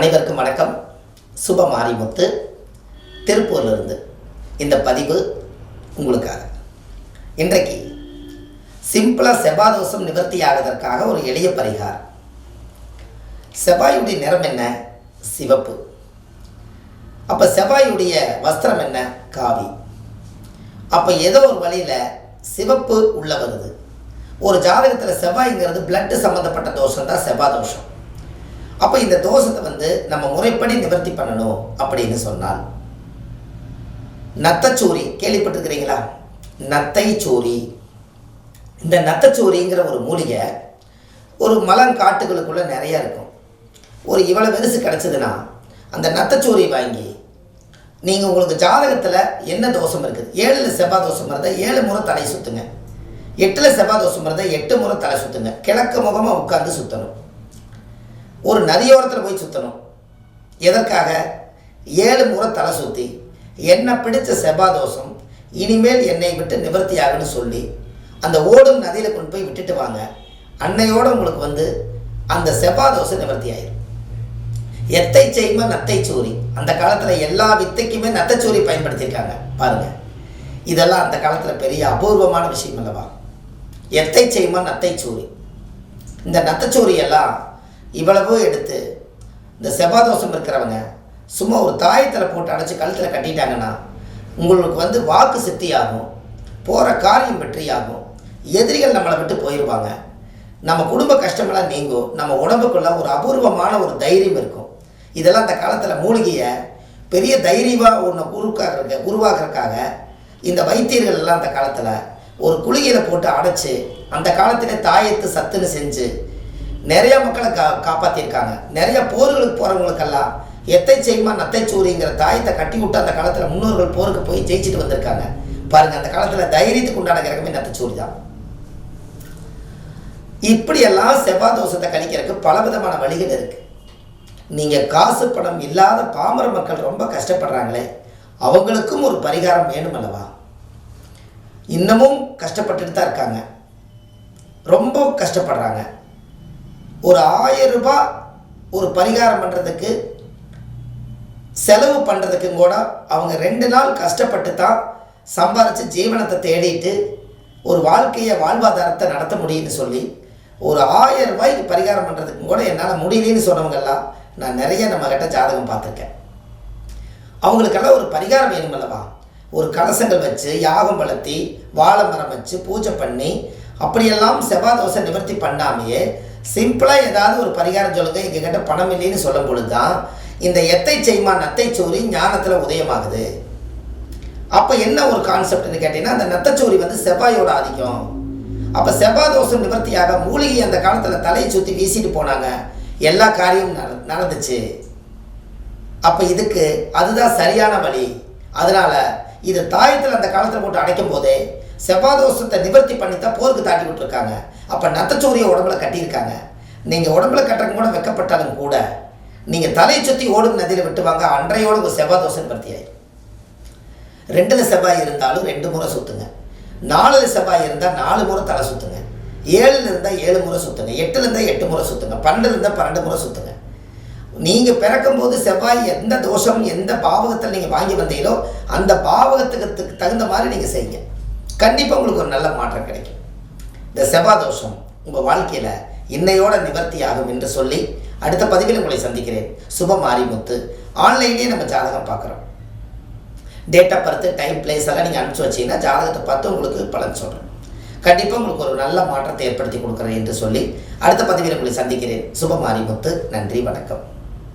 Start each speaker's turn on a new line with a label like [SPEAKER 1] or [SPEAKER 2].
[SPEAKER 1] அனைவருக்கும் வணக்கம். சுப மாரிமுத்து திருப்பூரிலிருந்து இந்த பதிவு உங்களுக்காக. இன்றைக்கு சிம்பிளாக செவ்வாய் தோஷம் நிவர்த்தி ஆவதற்காக ஒரு எளிய பரிகாரம். செவ்வாயுடைய நிறம் என்ன? சிவப்பு. அப்போ செவ்வாயுடைய வஸ்திரம் என்ன? காவி. அப்போ ஏதோ ஒரு வழியில் சிவப்பு உள்ள வருது. ஒரு ஜாதகத்தில் செவ்வாய்ங்கிறது பிளட்டு சம்மந்தப்பட்ட தோஷம் தான் செவ்வாய் தோஷம். அப்போ இந்த தோஷத்தை நம்ம முறைப்படி நிவர்த்தி பண்ணணும் அப்படின்னு சொன்னால், நத்தைச்சூரி கேள்விப்பட்டிருக்கிறீங்களா? நத்தைச்சூரி. இந்த நத்தைச்சூரிங்கிற ஒரு மூலிகை ஒரு மலங்காட்டுகளுக்குள்ளே நிறையா இருக்கும். ஒரு இவ்வளோ பெருசு கிடச்சிதுன்னா அந்த நத்தைச்சூரி வாங்கி நீங்கள் உங்களுக்கு ஜாதகத்தில் என்ன தோஷம் இருக்குது, 7ல் செவ்வாய் தோஷம் இருந்தால் 7 முறை தலை சுற்றுங்க, 8ல் செவ்வாய் தோஷம் இருந்தால் 8 முறை தலை சுற்றுங்க. கிழக்கு முகமாக உட்காந்து சுற்றணும். ஒரு நதியோரத்தில் போய் சுற்றணும். எதற்காக? 7 முறை தலை சுற்றி என்னை பிடிச்ச செவ்வாய் தோஷம் இனிமேல் என்னை விட்டு நிவர்த்தி ஆகுன்னு சொல்லி அந்த ஓடும் நதியில் கொண்டு போய் விட்டுட்டு வாங்க. அன்னையோடு உங்களுக்கு அந்த செவ்வாய் தோஷம் நிவர்த்தி ஆயிடும். எத்தை செய்மா நத்தைச்சூரி. அந்த காலத்தில் எல்லா வித்தைக்குமே நத்தைச்சூரி பயன்படுத்தியிருக்காங்க பாருங்கள். இதெல்லாம் அந்த காலத்தில் பெரிய அபூர்வமான விஷயம் அல்லவா? எத்தை செய்மா நத்தைச்சூரி. இந்த நத்தைச்சூரியெல்லாம் இவ்வளவு எடுத்து இந்த செவ்வாய் தோஷம் இருக்கிறவங்க சும்மா ஒரு தாயத்தில் போட்டு அடைச்சி கழுத்தில் கட்டிட்டாங்கன்னா உங்களுக்கு வாக்கு சித்தியாகும், போகிற காரியம் வெற்றியாகும், எதிரிகள் நம்மளை விட்டு போயிடுவாங்க, நம்ம குடும்ப கஷ்டமெல்லாம் நீங்கும், நம்ம உடம்புக்குள்ள ஒரு அபூர்வமான ஒரு தைரியம் இருக்கும். இதெல்லாம் அந்த காலத்தில் மூலிகையை பெரிய தைரியமாக ஒன்று உருவாக்குறதுக்காக இந்த வைத்தியர்கள் எல்லாம் அந்த காலத்தில் ஒரு குளிகையில் போட்டு அடைச்சி அந்த காலத்திலே தாயத்து சத்துன்னு செஞ்சு நிறைய மக்களை காப்பாற்றிருக்காங்க. நிறைய போர்களுக்கு போகிறவங்களுக்கெல்லாம் எத்தை செய்யுமா நத்தைச்சூரிங்கிற தாயத்தை கட்டி விட்டு அந்த காலத்தில் முன்னோர்கள் போருக்கு போய் ஜெயிச்சுட்டு வந்திருக்காங்க பாருங்கள். அந்த காலத்தில் தைரியத்துக்கு உண்டான கிரகமே நத்தைச்சூரி தான். இப்படியெல்லாம் செவ்வாய் தோஷத்தை கழிக்கிறதுக்கு பலவிதமான வழிகள் இருக்குது. நீங்கள் காசு பணம் இல்லாத பாமர மக்கள் ரொம்ப கஷ்டப்படுறாங்களே, அவங்களுக்கும் ஒரு பரிகாரம் வேணும் அல்லவா? இன்னமும் கஷ்டப்பட்டுட்டு தான் இருக்காங்க, ரொம்ப கஷ்டப்படுறாங்க. ஒரு 1000 ரூபாய் ஒரு பரிகாரம் பண்ணுறதுக்கு செலவு பண்ணுறதுக்கும் கூட அவங்க 2 நாள் கஷ்டப்பட்டு தான் சம்பாதிச்சு ஜீவனத்தை தேடிட்டு ஒரு வாழ்வாதாரத்தை நடத்த முடியும்னு சொல்லி ஒரு 1000 ரூபாய்க்கு பரிகாரம் பண்ணுறதுக்கும் கூட என்னால் முடியலன்னு சொன்னவங்கெல்லாம் நான் நிறைய நம்மக்கிட்ட ஜாதகம் பார்த்துருக்கேன். அவங்களுக்கெல்லாம் ஒரு பரிகாரம் வேணும் அல்லவா? ஒரு கலசங்கள் வச்சு யாகம் வளர்த்தி வாழை மரம் வச்சு பூஜை பண்ணி அப்படியெல்லாம் செவ்வாய் தோஷம் நிவர்த்தி பண்ணாமையே சிம்பிளாக ஏதாவது ஒரு பரிகாரம் சொல்லுங்கள், எங்ககிட்ட பணம் இல்லைன்னு சொல்லும் பொழுது தான் இந்த எத்தை செய்மா நத்தைச்சூரி ஞானத்தில் உதயமாகுது. அப்போ என்ன ஒரு கான்செப்ட்னு கேட்டிங்கன்னா, அந்த நத்தைச்சூரி செவ்வாயோட ஆதிக்கம். அப்போ செவ்வாய் தோஷம் நிவர்த்தியாக மூலிகை அந்த காலத்தில் தலையை சுற்றி வீசிட்டு போனாங்க, எல்லா காரியமும் நடந்துச்சு. அப்போ இதுக்கு அதுதான் சரியான வழி. அதனால் இது தாயத்தில் அந்த காலத்தில் போட்டு அடைக்கும் போதே செவ்வாய் தோஷத்தை நிவர்த்தி பண்ணித்தான் போருக்கு தாட்டி விட்டுருக்காங்க. அப்போ நத்தைச்சூரியை உடம்புல கட்டியிருக்காங்க. நீங்கள் உடம்புல கட்டுறக்கு கூட வெக்கப்பட்டாலும் கூட நீங்கள் தலையை சுற்றி ஓடும் நதியில் விட்டுவாங்க, அன்றையோடு ஒரு செவ்வாய் தோஷம் நிவர்த்தி ஆயிடும். 2ல் செவ்வாய் இருந்தாலும் 2 முறை சுற்றுங்க, 4ல் செவ்வாய் இருந்தால் 4 முறை தலை சுற்றுங்க, 7ல் இருந்தால் 7 முறை சுற்றுங்க, 8ல் இருந்தால் 8 முறை சுற்றுங்க, 12ல் இருந்தால் 12 முறை சுற்றுங்க. நீங்கள் பிறக்கும்போது செவ்வாய் எந்த தோஷம் எந்த பாவகத்தில் நீங்கள் வாங்கி வந்தீங்களோ அந்த பாவகத்துக்கு தகுந்த மாதிரி நீங்கள் செய்யுங்க. கண்டிப்பாக உங்களுக்கு ஒரு நல்ல மாற்றம் கிடைக்கும். இந்த செவ்வாய் தோஷம் உங்கள் வாழ்க்கையில் இன்னையோட நிவர்த்தி ஆகும் என்று சொல்லி அடுத்த பதிவில் உங்களை சந்திக்கிறேன். சுப மாரிமுத்து. ஆன்லைன்லேயே நம்ம ஜாதகம் பார்க்குறோம். Date of birth, time, place எல்லாம் நீங்கள் அனுப்பிச்சி வச்சிங்கன்னா ஜாதகத்தை பார்த்து உங்களுக்கு பலன் சொல்கிறேன். கண்டிப்பாக உங்களுக்கு ஒரு நல்ல மாற்றத்தை ஏற்படுத்தி கொடுக்குறேன் என்று சொல்லி அடுத்த பதிவில் உங்களை சந்திக்கிறேன். சுப மாரிமுத்து. நன்றி, வணக்கம்.